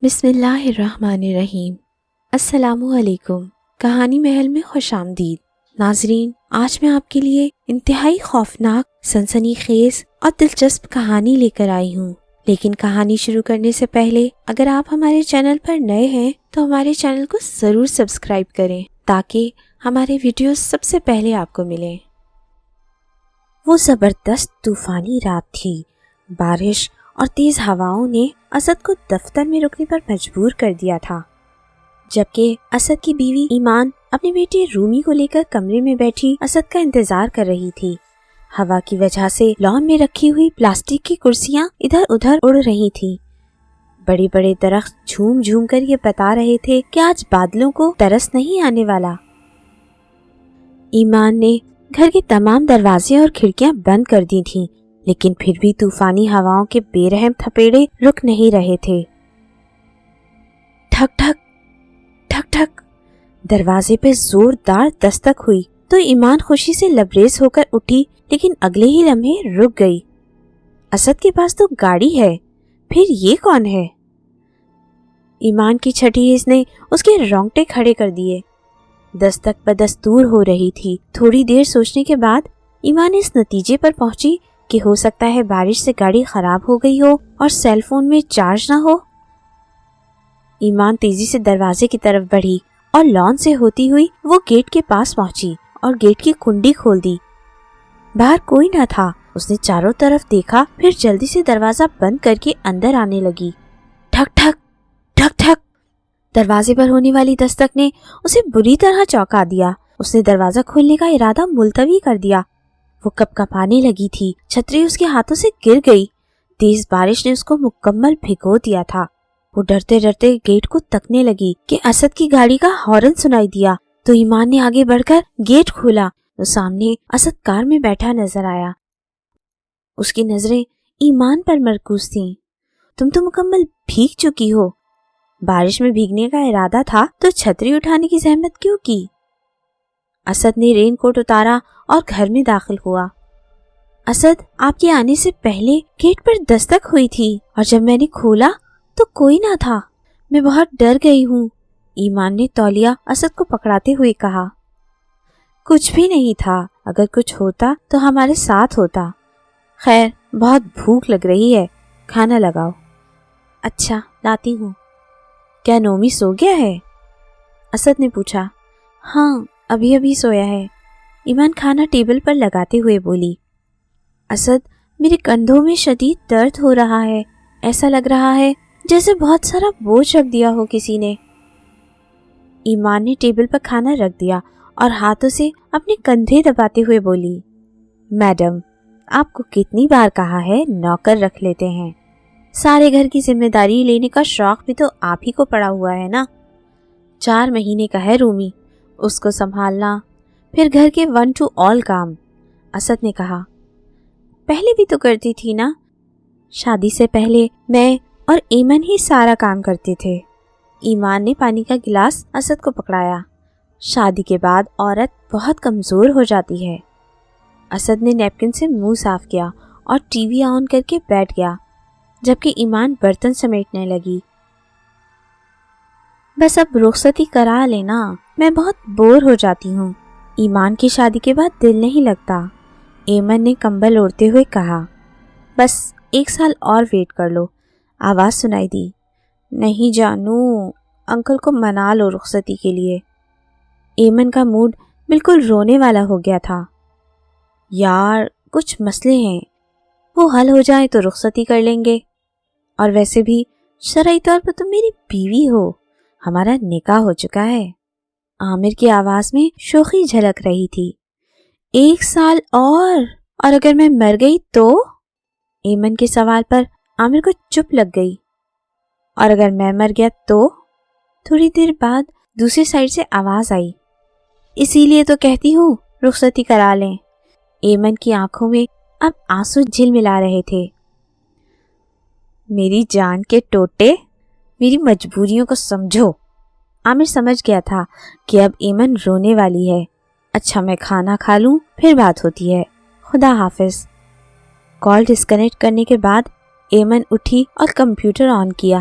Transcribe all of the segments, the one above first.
بسم اللہ الرحمن الرحیم۔ السلام علیکم۔ کہانی محل میں خوش آمدید ناظرین، آج میں آپ کے لیے انتہائی خوفناک، سنسنی خیز اور دلچسپ کہانی لے کر آئی ہوں۔ لیکن کہانی شروع کرنے سے پہلے اگر آپ ہمارے چینل پر نئے ہیں تو ہمارے چینل کو ضرور سبسکرائب کریں تاکہ ہمارے ویڈیوز سب سے پہلے آپ کو ملیں۔ وہ زبردست طوفانی رات تھی۔ بارش اور تیز ہواؤں نے اسد کو دفتر میں رکنے پر مجبور کر دیا تھا، جبکہ اسد کی بیوی ایمان اپنی بیٹی رومی کو لے کر کمرے میں بیٹھی اسد کا انتظار کر رہی تھی۔ ہوا کی وجہ سے لان میں رکھی ہوئی پلاسٹک کی کرسیاں ادھر ادھر اڑ رہی تھیں۔ بڑے بڑے درخت جھوم جھوم کر یہ بتا رہے تھے کہ آج بادلوں کو ترس نہیں آنے والا۔ ایمان نے گھر کے تمام دروازے اور کھڑکیاں بند کر دی تھیں، لیکن پھر بھی طوفانی ہواؤں کے بے رحم تھپیڑے رک نہیں رہے تھے۔ ٹھک ٹھک ٹھک ٹھک دروازے پہ زوردار دستک ہوئی تو ایمان خوشی سے لبریز ہو کر اٹھی، لیکن اگلے ہی لمحے رک گئی۔ اسد کے پاس تو گاڑی ہے، پھر یہ کون ہے؟ ایمان کی چھٹی حس نے اس کے رونگٹے کھڑے کر دیے۔ دستک بدستور ہو رہی تھی۔ تھوڑی دیر سوچنے کے بعد ایمان اس نتیجے پر پہنچی کہ ہو سکتا ہے بارش سے گاڑی خراب ہو گئی ہو اور سیل فون میں چارج نہ ہو۔ ایمان تیزی سے دروازے کی طرف بڑھی اور لان سے ہوتی ہوئی وہ گیٹ کے پاس پہنچی اور گیٹ کی کنڈی کھول دی۔ باہر کوئی نہ تھا۔ اس نے چاروں طرف دیکھا، پھر جلدی سے دروازہ بند کر کے اندر آنے لگی۔ ٹھک ٹھک ٹھک ٹھک دروازے پر ہونے والی دستک نے اسے بری طرح چونکا دیا۔ اس نے دروازہ کھولنے کا ارادہ ملتوی کر دیا۔ وہ کپ کپانے لگی تھی۔ چھتری اس کے ہاتھوں سے گر گئی۔ تیز بارش نے اس کو مکمل بھگو دیا تھا۔ وہ ڈرتے ڈرتے گیٹ کو تکنے لگی کہ اسد کی گاڑی کا ہارن سنائی دیا تو ایمان نے آگے بڑھ کر گیٹ کھولا تو سامنے اسد کار میں بیٹھا نظر آیا۔ اس کی نظریں ایمان پر مرکوز تھیں۔ تم تو مکمل بھیگ چکی ہو۔ بارش میں بھیگنے کا ارادہ تھا تو چھتری اٹھانے کی زحمت کیوں کی؟ اسد نے رین کوٹ اتارا اور گھر میں داخل ہوا۔ اسد، آپ کے آنے سے پہلے گیٹ پر دستک ہوئی تھی اور جب میں نے کھولا تو کوئی نہ تھا۔ میں بہت ڈر گئی ہوں، ایمان نے تولیہ اسد کو پکڑاتے ہوئے کہا۔ کچھ بھی نہیں تھا، اگر کچھ ہوتا تو ہمارے ساتھ ہوتا۔ خیر، بہت بھوک لگ رہی ہے، کھانا لگاؤ۔ اچھا، لاتی ہوں۔ کیا نومی سو گیا ہے؟ اسد نے پوچھا۔ ہاں، ابھی ابھی سویا ہے، ایمان کھانا ٹیبل پر لگاتے ہوئے بولی۔ اسد، میرے کندھوں میں شدید درد ہو رہا ہے، ایسا لگ رہا ہے جیسے بہت سارا بوجھ رکھ دیا ہو کسی نے۔ ایمان نے ٹیبل پر کھانا رکھ دیا اور ہاتھوں سے اپنے کندھے دباتے ہوئے بولی۔ میڈم، آپ کو کتنی بار کہا ہے نوکر رکھ لیتے ہیں؟ سارے گھر کی ذمہ داری لینے کا شوق بھی تو آپ ہی کو پڑا ہوا ہے نا۔ 4 مہینے کا ہے رومی، اس کو سنبھالنا، پھر گھر کے 1 to all کام۔ اسد نے کہا۔ پہلے بھی تو کرتی تھی نا، شادی سے پہلے میں اور ایمن ہی سارا کام کرتے تھے۔ ایمان نے پانی کا گلاس اسد کو پکڑایا۔ شادی کے بعد عورت بہت کمزور ہو جاتی ہے۔ اسد نے نیپکن سے منہ صاف کیا اور ٹی وی آن کر کے بیٹھ گیا، جبکہ ایمان برتن سمیٹنے لگی۔ بس اب رخصتی کرا لینا، میں بہت بور ہو جاتی ہوں۔ ایمان کی شادی کے بعد دل نہیں لگتا، ایمن نے کمبل اوڑھتے ہوئے کہا۔ بس 1 سال اور ویٹ کر لو، آواز سنائی دی۔ نہیں جانو، انکل کو منا لو رخصتی کے لیے۔ ایمن کا موڈ بالکل رونے والا ہو گیا تھا۔ یار، کچھ مسئلے ہیں، وہ حل ہو جائے تو رخصتی کر لیں گے، اور ویسے بھی شرعی طور پر تم میری بیوی ہو، ہمارا نکاح ہو چکا ہے۔ عامر کی آواز میں شوخی جھلک رہی تھی۔ 1 سال اور اگر میں مر گئی تو؟ ایمن کے سوال پر عامر کو چپ لگ گئی۔ اور اگر میں مر گیا تو؟ تھوڑی دیر بعد دوسری سائڈ سے آواز آئی۔ اسی لیے تو کہتی ہوں رخصتی کرا لیں۔ ایمن کی آنکھوں میں اب آنسو جھل ملا رہے تھے۔ میری جان کے ٹوٹے، میری مجبوریوں کو سمجھو۔ عامر سمجھ گیا تھا کہ اب ایمن رونے والی ہے۔ اچھا، میں کھانا کھا لوں، پھر بات ہوتی ہے، خدا حافظ۔ کال ڈسکنیکٹ کرنے کے بعد ایمن اٹھی اور کمپیوٹر آن کیا۔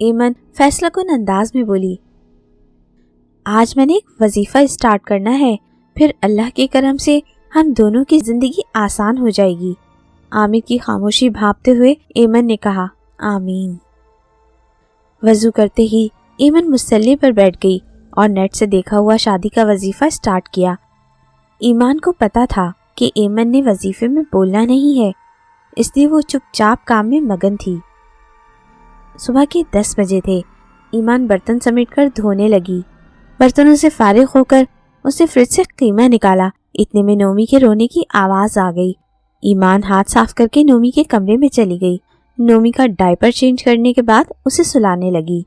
ایمن فیصلہ کن انداز میں بولی، آج میں نے ایک وظیفہ اسٹارٹ کرنا ہے، پھر اللہ کے کرم سے ہم دونوں کی زندگی آسان ہو جائے گی۔ عامر کی خاموشی بھانپتے ہوئے ایمن نے کہا، آمین۔ وضو کرتے ہی ایمن مصلی پر بیٹھ گئی اور نیٹ سے دیکھا ہوا شادی کا وظیفہ اسٹارٹ کیا۔ ایمان کو پتا تھا کہ ایمن نے وظیفے میں بولنا نہیں ہے، اس لیے وہ چپ چاپ کام میں مگن تھی۔ صبح کے 10 بجے تھے۔ ایمان برتن سمیٹ کر دھونے لگی۔ برتنوں سے فارغ ہو کر اس نے فریج سے قیمہ نکالا، اتنے میں نومی کے رونے کی آواز آ گئی۔ ایمان ہاتھ صاف کر کے نومی کے کمرے میں چلی گئی۔ نومی کا ڈائپر چینج کرنے کے بعد اسے سلانے لگی۔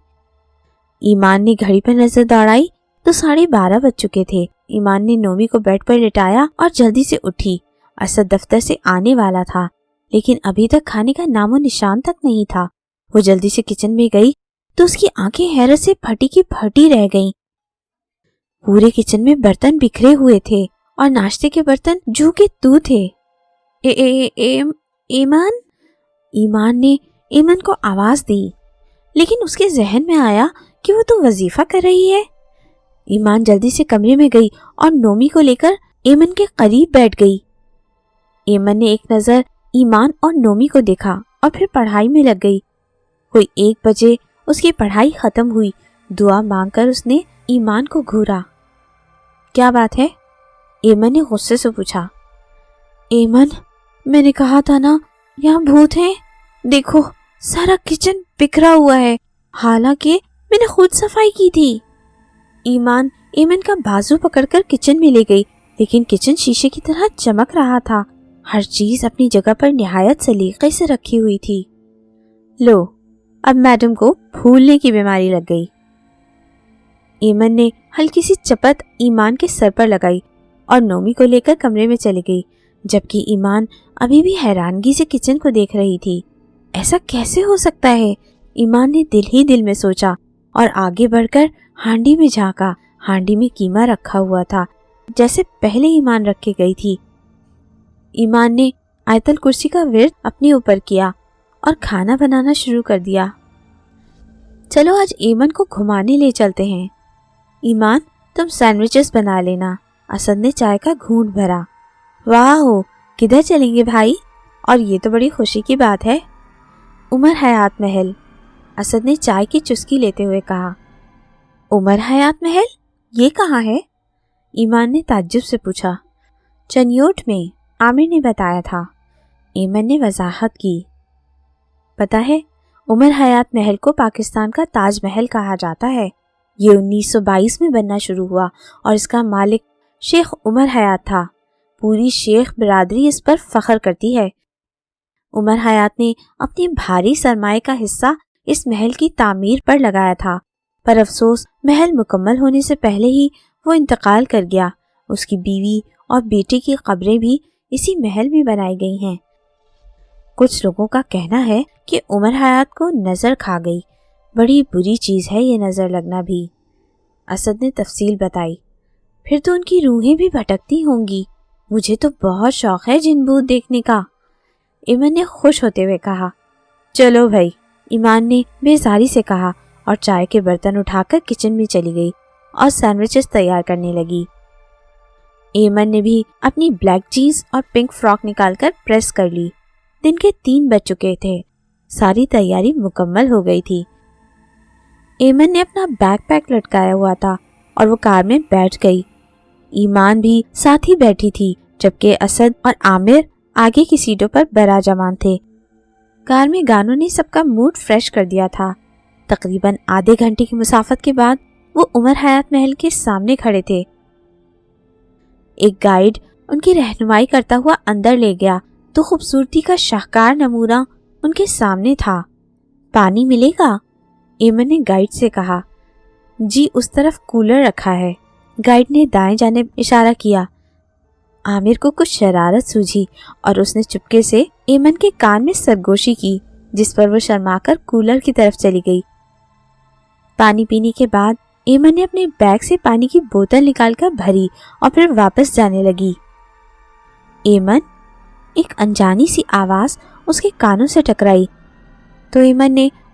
ایمان نے گھڑی پر نظر دوڑائی تو 12:30 بج چکے تھے۔ ایمان نے نومی کو بیڈ پر لٹایا اور جلدی سے اٹھی۔ اسد دفتر سے آنے والا تھا لیکن ابھی تک کھانے کا نام و نشان تک نہیں تھا۔ وہ جلدی سے کچن میں گئی تو اس کی آنکھیں حیرت سے پھٹی کی پھٹی رہ گئیں۔ پورے کچن میں برتن بکھرے ہوئے تھے اور ناشتے کے برتن جو کے تو تھے۔ ایمان؟ ایمان نے ایمن کو آواز دی لیکن اس کے ذہن میں آیا کہ وہ تو وظیفہ کر رہی ہے۔ ایمان جلدی سے کمرے میں گئی اور نومی کو لے کر ایمن کے قریب بیٹھ گئی۔ ایمن نے ایک نظر ایمان اور نومی کو دیکھا اور پھر پڑھائی میں لگ گئی۔ کوئی 1 بجے اس کی پڑھائی ختم ہوئی۔ دعا مانگ کر اس نے ایمان کو گھورا۔ کیا بات ہے؟ ایمن نے غصے سے پوچھا۔ ایمن، میں نے کہا تھا نا یہاں بھوت ہیں، دیکھو سارا کچن بکھرا ہوا ہے، حالانکہ میں نے خود صفائی کی تھی۔ ایمان ایمن کا بازو پکڑ کر کچن میں لے گئی لیکن کچن شیشے کی طرح چمک رہا تھا۔ ہر چیز اپنی جگہ پر نہایت سلیقے سے رکھی ہوئی تھی۔ لو، اب میڈم کو بھولنے کی بیماری لگ گئی۔ ایمن نے ہلکی سی چپت ایمان کے سر پر لگائی اور نومی کو لے کر کمرے میں چلی گئی، جبکہ ایمان ابھی بھی حیرانگی سے کچن کو دیکھ رہی تھی۔ ایسا کیسے ہو سکتا ہے؟ ایمان نے دل ہی دل میں سوچا اور آگے بڑھ کر ہانڈی میں جھانکا۔ ہانڈی میں قیمہ رکھا ہوا تھا جیسے پہلے ایمان رکھ کے گئی تھی۔ ایمان نے آیت الکرسی کا ورد اپنے اوپر کیا اور کھانا بنانا شروع کر دیا۔ چلو آج ایمن کو گھمانے لے چلتے ہیں۔ ایمان، تم سینڈوچز بنا لینا۔ اسد نے چائے کا گھونٹ بھرا۔ واہ، کدھر چلیں گے بھائی؟ اور یہ تو بڑی خوشی کی بات ہے۔ عمر حیات محل، اسد نے چائے کی چسکی لیتے ہوئے کہا۔ عمر حیات محل؟ یہ کہاں ہے؟ ایمان نے تعجب سے پوچھا۔ چنیوٹ میں، عامر نے بتایا تھا۔ ایمن نے وضاحت کی۔ پتہ ہے، عمر حیات محل کو پاکستان کا تاج محل کہا جاتا ہے۔ یہ 1922 میں بننا شروع ہوا اور اس کا مالک شیخ عمر حیات تھا۔ پوری شیخ برادری اس پر فخر کرتی ہے۔ عمر حیات نے اپنی بھاری سرمائے کا حصہ اس محل کی تعمیر پر لگایا تھا، پر افسوس محل مکمل ہونے سے پہلے ہی وہ انتقال کر گیا۔ اس کی بیوی اور بیٹے کی قبریں بھی اسی محل میں بنائی گئی ہیں۔ کچھ لوگوں کا کہنا ہے کہ عمر حیات کو نظر کھا گئی۔ بڑی بری چیز ہے یہ نظر لگنا بھی، اسد نے تفصیل بتائی۔ پھر تو ان کی روحیں بھی بھٹکتی ہوں گی۔ مجھے تو بہت شوق ہے جن بھوت دیکھنے کا، ایمن نے خوش ہوتے ہوئے کہا۔ چلو بھائی، ایمان نے بیزاری سے کہا اور چائے کے برتن اٹھا کر کچن میں چلی گئی اور سینڈوچز تیار کرنے لگی۔ ایمن نے بھی اپنی بلیک جینز اور پنک فراک نکال کر پریس کر لی۔ دن کے 3 بج چکے تھے۔ ساری تیاری مکمل ہو گئی تھی۔ ایمن نے اپنا بیک پیک لٹکایا ہوا تھا اور وہ کار میں بیٹھ گئی۔ ایمان بھی ساتھ ہی بیٹھی تھی، جبکہ اسد اور عامر آگے کی سیٹوں پر براجمان تھے۔ کار میں گانوں نے سب کا موڈ فریش کر دیا تھا۔ تقریباً آدھے گھنٹے کی مسافت کے بعد وہ عمر حیات محل کے سامنے کھڑے تھے۔ ایک گائیڈ ان کی رہنمائی کرتا ہوا اندر لے گیا تو خوبصورتی کا شاہکار نمونہ ان کے سامنے تھا۔ پانی ملے گا؟ ایمن نے گائیڈ سے کہا۔ جی، اس طرف کولر رکھا ہے۔ گائیڈ نے دائیں جانب اشارہ کیا۔ عامر کو کچھ شرارت سوجھی اور اس نے چپکے سے ایمن کے کان میں سرگوشی کی، جس پر وہ شرما کر کولر کی طرف چلی گئی۔ پانی پینے کے بعد ایمن نے اپنے بیگ سے پانی کی بوتل نکال کر بھری اور پھر واپس جانے لگی۔ ایمن، ایک انجانی سی آواز اس کے کانوں سے ٹکرائی تو ایمن نے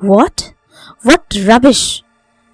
What rubbish!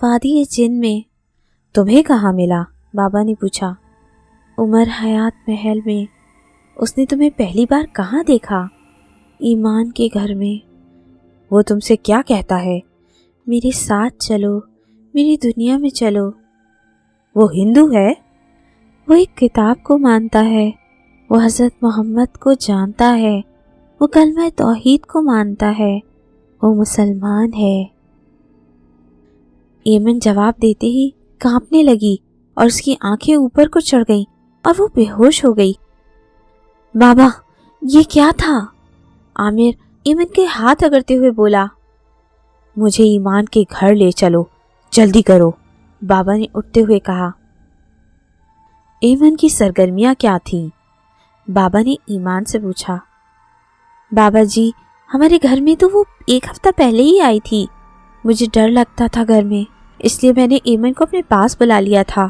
وادی جن میں۔ تمہیں کہاں ملا؟ بابا نے پوچھا۔ عمر حیات محل میں۔ اس نے تمہیں پہلی بار کہاں دیکھا؟ ایمان کے گھر میں۔ وہ تم سے کیا کہتا ہے؟ میرے ساتھ چلو، میری دنیا میں چلو۔ وہ ہندو ہے؟ وہ ایک کتاب کو مانتا ہے، وہ حضرت محمد کو جانتا ہے، وہ کلمہ توحید کو مانتا ہے، وہ مسلمان ہے۔ ایمن جواب دیتے ہی کانپنے لگی اور اس کی آنکھیں اوپر کو چڑھ گئیں اور وہ بے ہوش ہو گئی۔ بابا، یہ کیا تھا؟ عامر ایمن کے ہاتھ رگڑتے ہوئے بولا۔ مجھے ایمان کے گھر لے چلو، جلدی کرو، بابا نے اٹھتے ہوئے کہا۔ ایمن کی سرگرمیاں کیا تھیں؟ بابا نے ایمان سے پوچھا۔ بابا جی، ہمارے گھر میں تو وہ 1 ہفتہ پہلے ہی آئی تھی۔ مجھے ڈر لگتا تھا گھر میں، اس لیے میں نے ایمن کو اپنے پاس بلا لیا تھا۔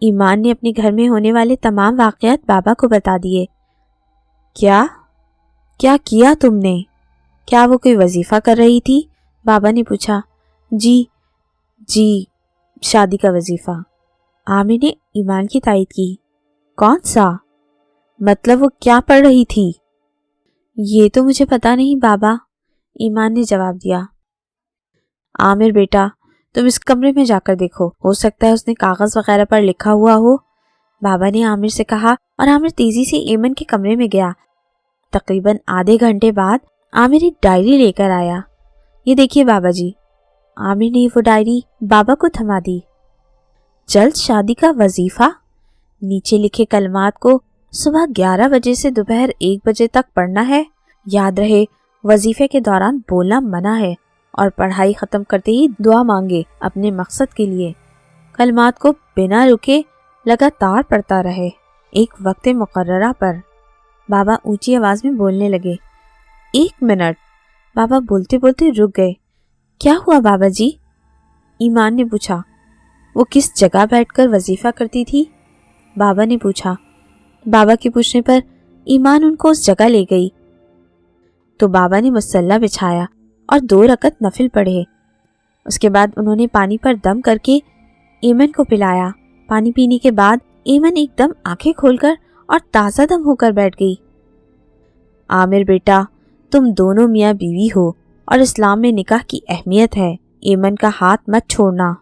ایمان نے اپنے گھر میں ہونے والے تمام واقعات بابا کو بتا دیے۔ کیا کیا تم نے؟ کیا وہ کوئی وظیفہ کر رہی تھی؟ بابا نے پوچھا۔ جی، شادی کا وظیفہ۔ عامر نے ایمان کی تائید کی۔ کون سا؟ مطلب وہ کیا پڑھ رہی تھی؟ یہ تو مجھے پتا نہیں بابا، ایمان نے جواب دیا۔ عامر بیٹا، تم اس کمرے میں جا کر دیکھو، ہو سکتا ہے اس نے کاغذ وغیرہ پر لکھا ہوا ہو، بابا نے عامر سے کہا اور عامر تیزی سے ایمن کے کمرے میں گیا۔ تقریباً آدھے گھنٹے بعد عامر ایک ڈائری لے کر آیا۔ یہ دیکھیے بابا جی۔ عامر نے وہ ڈائری بابا کو تھما دی۔ جلد شادی کا وظیفہ؟ نیچے لکھے کلمات کو صبح 11 بجے سے دوپہر 1 بجے تک پڑھنا ہے۔ یاد رہے، وظیفے کے دوران بولنا منع ہے اور پڑھائی ختم کرتے ہی دعا مانگے اپنے مقصد کے لیے۔ کلمات کو بنا رکے لگاتار پڑھتا رہے، ایک وقت مقررہ پر۔ بابا اونچی آواز میں بولنے لگے۔ 1 منٹ، بابا بولتے بولتے رک گئے۔ کیا ہوا بابا جی؟ ایمان نے پوچھا۔ وہ کس جگہ بیٹھ کر وظیفہ کرتی تھی؟ بابا نے پوچھا۔ بابا کے پوچھنے پر ایمان ان کو اس جگہ لے گئی تو بابا نے مصلی بچھایا اور 2 رکعت نفل پڑھے۔ اس کے بعد انہوں نے پانی پر دم کر کے ایمن کو پلایا۔ پانی پینے کے بعد ایمن ایک دم آنکھیں کھول کر اور تازہ دم ہو کر بیٹھ گئی۔ عامر بیٹا، تم دونوں میاں بیوی ہو اور اسلام میں نکاح کی اہمیت ہے۔ ایمن کا ہاتھ مت چھوڑنا۔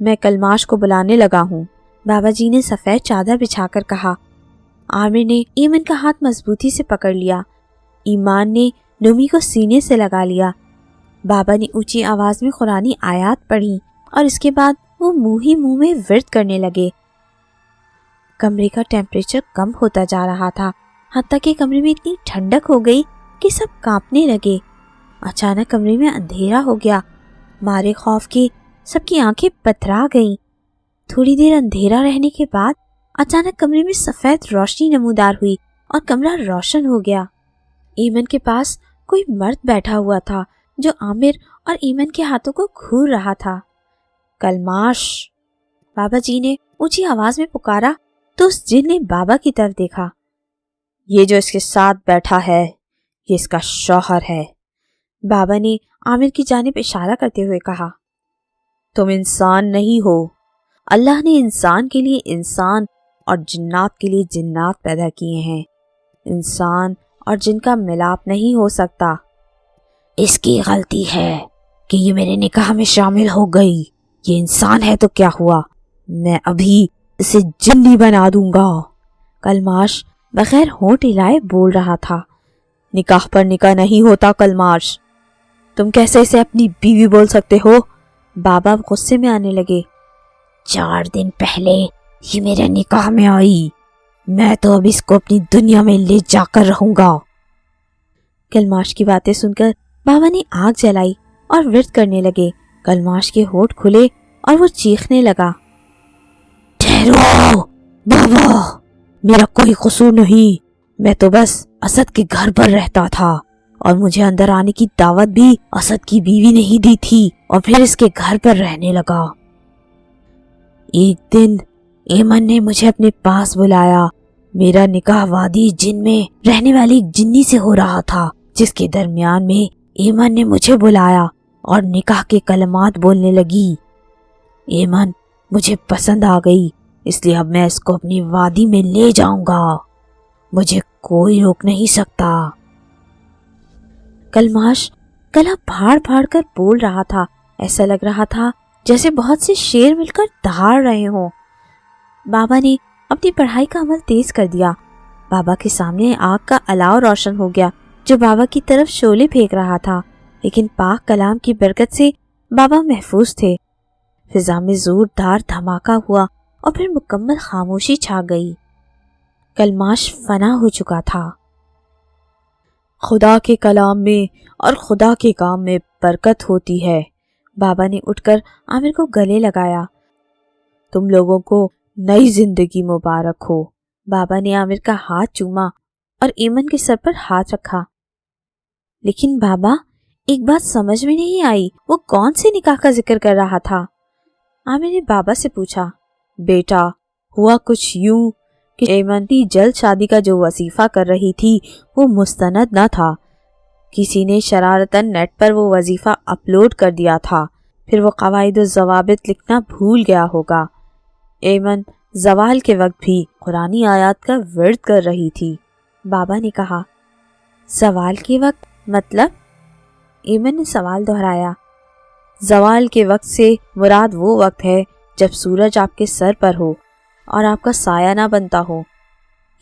میں کلماش کو بلانے لگا ہوں، بابا جی نے سفید چادر بچھا کر کہا۔ عامر نے ایمن کا ہاتھ مضبوطی سے پکڑ لیا۔ ایمان نے نومی کو سینے سے لگا لیا۔ بابا نے اونچی آواز میں قرآنی آیات پڑھی اور اس کے بعد وہ منہ ہی منہ میں ورد کرنے لگے۔ کمرے کا ٹیمپریچر کم ہوتا جا رہا تھا، حتیٰ کہ کمرے میں اتنی ٹھنڈک ہو گئی کہ سب کانپنے لگے۔ اچانک کمرے میں اندھیرا ہو گیا۔ مارے خوف کے سب کی آنکھیں پتھرا گئیں۔ تھوڑی دیر اندھیرا رہنے کے بعد اچانک کمرے میں سفید روشنی نمودار ہوئی اور کمرہ روشن ہو گیا۔ ایمن کے پاس کوئی مرد بیٹھا ہوا تھا جو عامر اور ایمن کے ہاتھوں کو گھور رہا تھا۔ کلماش، بابا جی نے اونچی آواز میں پکارا تو اس جن نے بابا کی طرف دیکھا۔ یہ جو اس کے ساتھ بیٹھا ہے، یہ اس کا شوہر ہے، بابا نے عامر کی جانب اشارہ کرتے ہوئے کہا۔ تم انسان نہیں ہو، اللہ نے انسان کے لیے انسان اور جنات کے لیے جنات پیدا کیے ہیں۔ انسان اور جن کا ملاپ نہیں ہو سکتا۔ اس کی غلطی ہے کہ یہ میرے نکاح میں شامل ہو گئی۔ یہ انسان ہے تو کیا ہوا، میں ابھی اسے جنی بنا دوں گا۔ کلماش بغیر ہونٹ ہلائے بول رہا تھا۔ نکاح پر نکاح نہیں ہوتا کلماش، تم کیسے اسے اپنی بیوی بول سکتے ہو؟ بابا غصے میں آنے لگے۔ 4 دن پہلے یہ میرے نکاح میں آئی، میں تو اب اس کو اپنی دنیا میں لے جا کر رہوں گا۔ کلماش کی باتیں سن کر بابا نے آگ جلائی اور ورد کرنے لگے۔ کلماش کے ہونٹ کھلے اور وہ چیخنے لگا۔ ٹھہرو بابا، میرا کوئی قصور نہیں، میں تو بس اسد کے گھر پر رہتا تھا اور مجھے اندر آنے کی دعوت بھی اسد کی بیوی نہیں دی تھی اور پھر اس کے گھر پر رہنے لگا۔ ایک دن ایمن نے مجھے اپنے پاس بلایا۔ میرا نکاح وادی جن میں رہنے والی ایک جنی سے ہو رہا تھا، جس کے درمیان میں ایمن نے مجھے بلایا۔ اور نکاح کے کلمات بولنے لگی۔ ایمن مجھے پسند آ گئی، اس لیے اب میں اس کو اپنی وادی میں لے جاؤں گا، مجھے کوئی روک نہیں سکتا۔ کلماش گلا پھاڑ پھاڑ کر بول رہا تھا، ایسا لگ رہا تھا جیسے بہت سے شیر مل کر دہاڑ رہے ہوں۔ بابا نے اپنی پڑھائی کا عمل تیز کر دیا۔ بابا کے سامنے آگ کا الاؤ روشن ہو گیا جو بابا کی طرف شعلے پھینک رہا تھا، لیکن پاک کلام کی برکت سے بابا محفوظ تھے۔ فضا میں زوردار دھماکہ ہوا اور پھر مکمل خاموشی چھا گئی۔ کلماش فنا ہو چکا تھا۔ خدا کے کلام میں اور خدا کے کام میں برکت ہوتی ہے۔ بابا نے اٹھ کر عامر کو گلے لگایا۔ تم لوگوں کو نئی زندگی مبارک ہو۔ بابا نے عامر کا ہاتھ چوما اور ایمن کے سر پر ہاتھ رکھا۔ لیکن بابا ایک بات سمجھ میں نہیں آئی، وہ کون سے نکاح کا ذکر کر رہا تھا؟ عامر نے بابا سے پوچھا۔ بیٹا ہوا کچھ یوں کہ ایمن کی جلد شادی کا جو وظیفہ کر رہی تھی وہ مستند نہ تھا، کسی نے شرارتاً نیٹ پر وہ وظیفہ اپلوڈ کر دیا تھا، پھر وہ قواعد و ضوابط لکھنا بھول گیا ہوگا۔ ایمن زوال کے وقت بھی قرآنی آیات کا ورد کر رہی تھی۔ بابا نے کہا، زوال کے وقت مطلب؟ ایمن نے سوال دہرایا۔ زوال کے وقت سے مراد وہ وقت ہے جب سورج آپ کے سر پر ہو اور آپ کا سایہ نہ بنتا ہو۔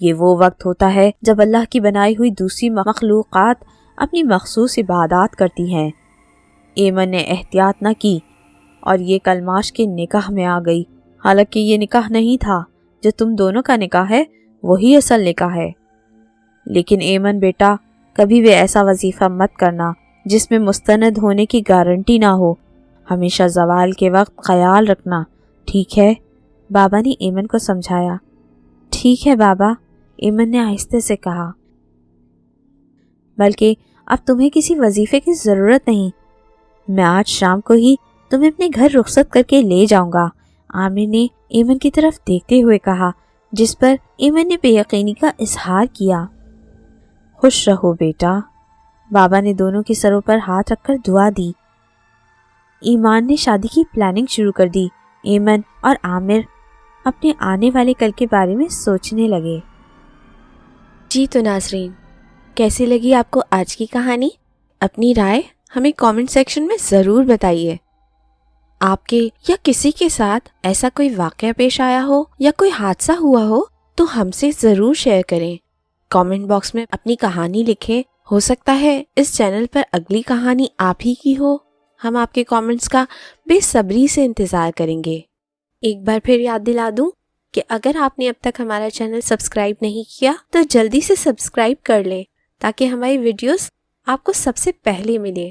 یہ وہ وقت ہوتا ہے جب اللہ کی بنائی ہوئی دوسری مخلوقات اپنی مخصوص عبادات کرتی ہیں۔ ایمن نے احتیاط نہ کی اور یہ کلماش کے نکاح میں آ گئی، حالانکہ یہ نکاح نہیں تھا، جو تم دونوں کا نکاح ہے وہی اصل نکاح ہے۔ لیکن ایمن بیٹا، کبھی بھی ایسا وظیفہ مت کرنا جس میں مستند ہونے کی گارنٹی نہ ہو، ہمیشہ زوال کے وقت خیال رکھنا، ٹھیک ہے؟ بابا نے ایمن کو سمجھایا۔ ٹھیک ہے بابا، ایمن نے آہستہ سے کہا۔ بلکہ اب تمہیں کسی وظیفے کی ضرورت نہیں، میں آج شام کو ہی تمہیں اپنے گھر رخصت کر کے لے جاؤں گا، عامر نے ایمن کی طرف دیکھتے ہوئے کہا، جس پر ایمن نے بے یقینی کا اظہار کیا۔ خوش رہو بیٹا۔ بابا نے دونوں کے سروں پر ہاتھ رکھ کر دعا دی۔ ایمان نے شادی کی پلاننگ شروع کر دی۔ ایمن اور عامر اپنے آنے والے کل کے بارے میں سوچنے لگے۔ جی تو ناظرین، کیسی لگی آپ کو آج کی کہانی؟ اپنی رائے ہمیں کامنٹ سیکشن میں ضرور بتائیے۔ آپ کے یا کسی کے ساتھ ایسا کوئی واقعہ پیش آیا ہو یا کوئی حادثہ ہوا ہو تو ہم سے ضرور شیئر کریں۔ کامنٹ باکس میں اپنی کہانی لکھیں، ہو سکتا ہے اس چینل پر اگلی کہانی آپ ہی کی ہو۔ ہم آپ کے کامنٹس کا بے صبری سے انتظار کریں گے۔ ایک بار پھر یاد دلا دوں کہ اگر آپ نے اب تک ہمارا چینل سبسکرائب نہیں کیا تو جلدی سے سبسکرائب کر لیں تاکہ ہماری ویڈیوز آپ کو سب سے پہلے ملے۔